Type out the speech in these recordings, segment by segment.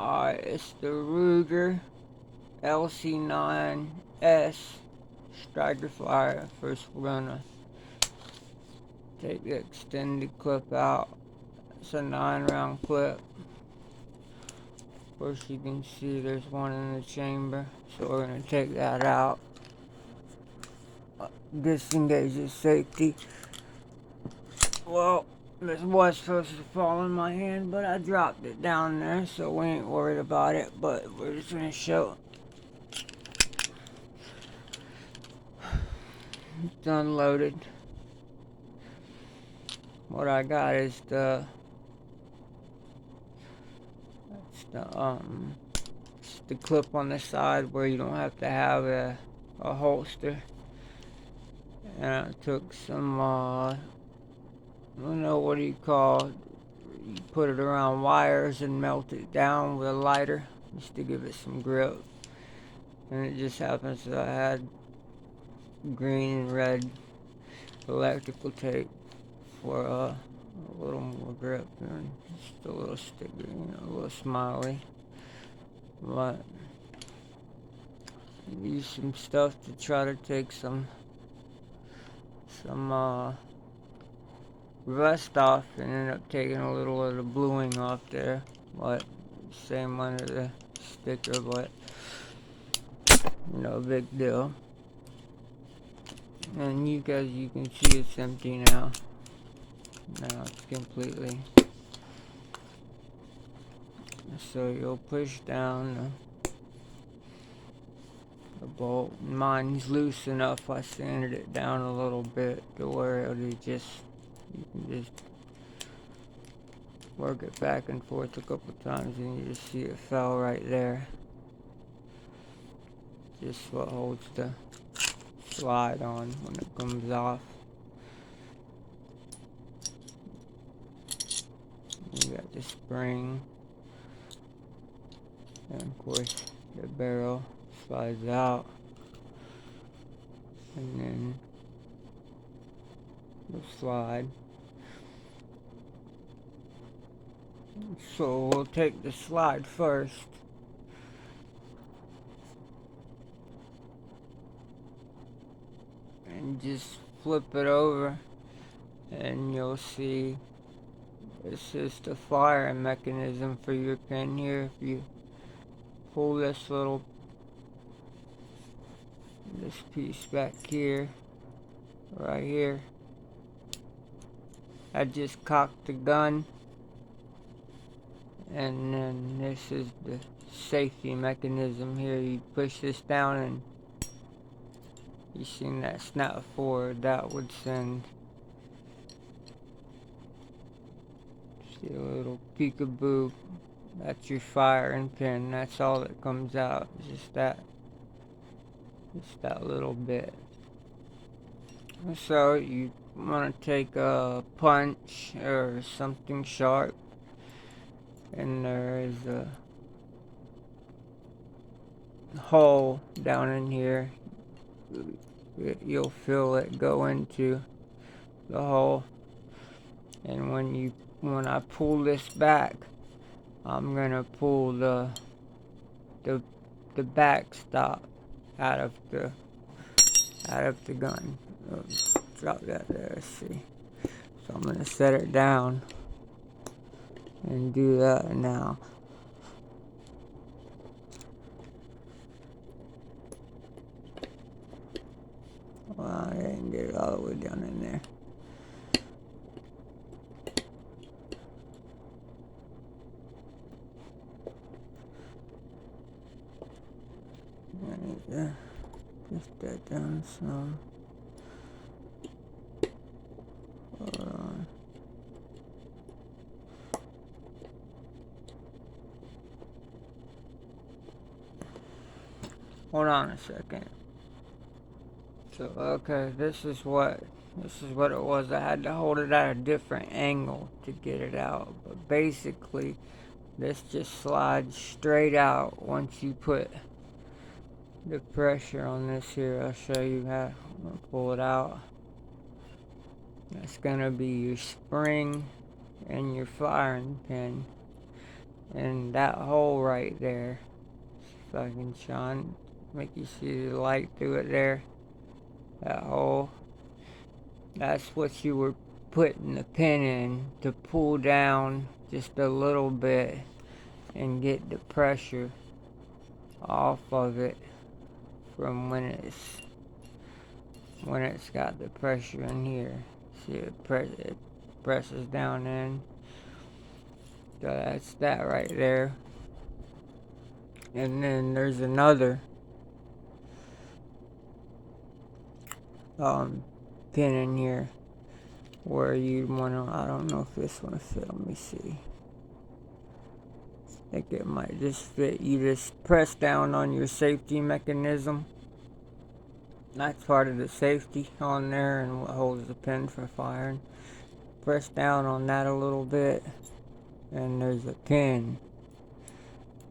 It's the Ruger LC9s striker flyer. First we're gonna take the extended clip out. It's a 9-round clip. Of course you can see there's one in the chamber, so we're gonna take that out. Disengage the safety. Well, this was supposed to fall in my hand, but I dropped it down there, so we ain't worried about it. But we're just gonna show it's unloaded. What I got is the it's the clip on the side where you don't have to have a holster. And I took some I don't know, what do you call it? You put it around wires and melt it down with a lighter just to give it some grip. And it just happens that I had green and red electrical tape for a little more grip and just a little sticker, a little smiley. But use some stuff to try to take some rust off, and end up taking a little of the bluing off there. But same under the sticker, but no big deal. And you can see it's empty now. Now it's completely. So you'll push down the bolt. Mine's loose enough. I sanded it down a little bit to where you can just work it back and forth a couple times, and you just see it fell right there. Just what holds the slide on when it comes off. You got the spring, and of course the barrel slides out, and then the slide. So we'll take the slide first. And just flip it over, and you'll see this is the firing mechanism for your pin here. If you pull this piece back here, right here, I just cocked the gun, and then this is the safety mechanism here. You push this down, and you seen that snap forward. That would send, see a little peekaboo. That's your firing pin. That's all that comes out. Just that little bit. So you want to take a punch or something sharp, and there is a hole down in here. You'll feel it go into the hole, and when I pull this back, I'm gonna pull the backstop out of the gun. Drop that there. Let's see. So I'm gonna set it down and do that now. Well, I didn't get it all the way down in there. I need to push that down some. Hold on. Hold on a second. So okay, this is what it was. I had to hold it at a different angle to get it out. But basically, this just slides straight out once you put the pressure on this here. I'll show you how. I'm gonna pull it out. That's gonna be your spring and your firing pin. And that hole right there, if I can shine, make you see the light through it there, that hole, that's what you were putting the pin in to pull down just a little bit and get the pressure off of it from when it's got the pressure in here. See, it presses down in. So that's that right there. And then there's another pin in here where you'd want to, I don't know if this one will fit, let me see. I think it might just fit. You just press down on your safety mechanism. That's part of the safety on there and what holds the pin for firing. Press down on that a little bit and there's a pin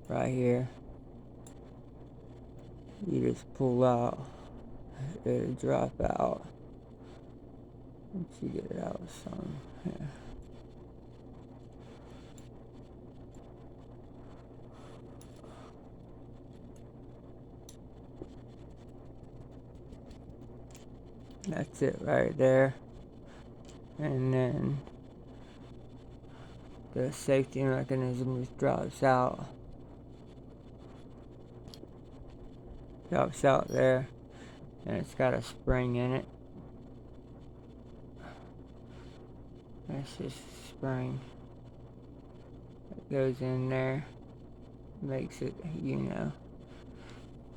right here. You just pull out, it'll drop out. Once you get it out some, yeah. That's it right there. And then the safety mechanism just drops out. Drops out there. And it's got a spring in it. That's just a spring. It goes in there. Makes it,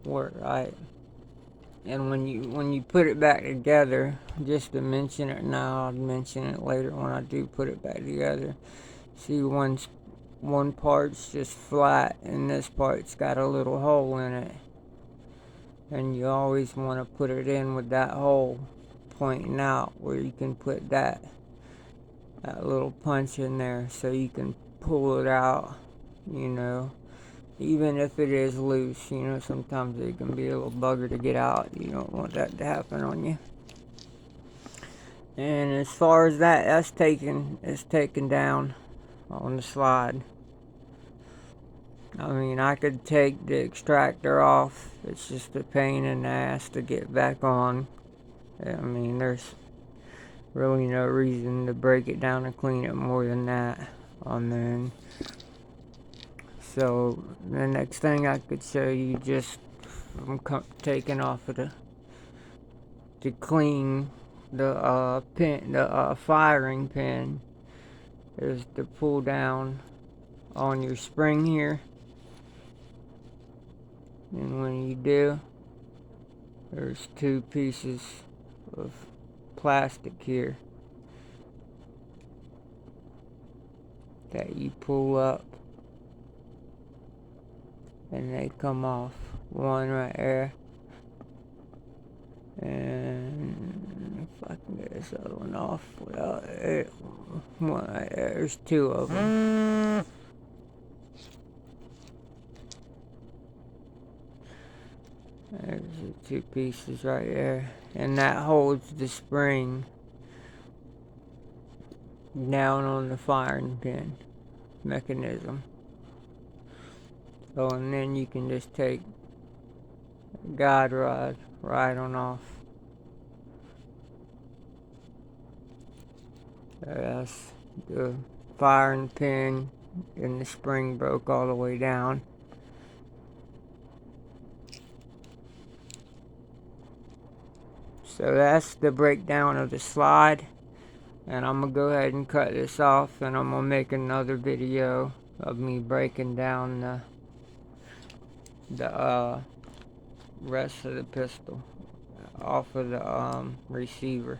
work right. And when you put it back together, just to mention it now, I'll mention it later when I do put it back together. See, one part's just flat and this part's got a little hole in it. And you always want to put it in with that hole pointing out where you can put that little punch in there so you can pull it out, even if it is loose. Sometimes it can be a little bugger to get out. You don't want that to happen on you. And as far as that's taken down on the slide. I mean, I could take the extractor off. It's just a pain in the ass to get back on. I mean, there's really no reason to break it down and clean it more than that on the end. So the next thing I could show you, just from taking off of to clean the pin, the firing pin, is to pull down on your spring here. And when you do, there's two pieces of plastic here that you pull up and they come off. One right there, and if I can get this other one off without it, one right there. There's two of them. There's the two pieces right there, and that holds the spring down on the firing pin mechanism. So, and then you can just take a guide rod right on off. That's the firing pin, and the spring broke all the way down. So that's the breakdown of the slide, and I'm gonna go ahead and cut this off, and I'm gonna make another video of me breaking down the rest of the pistol off of the receiver.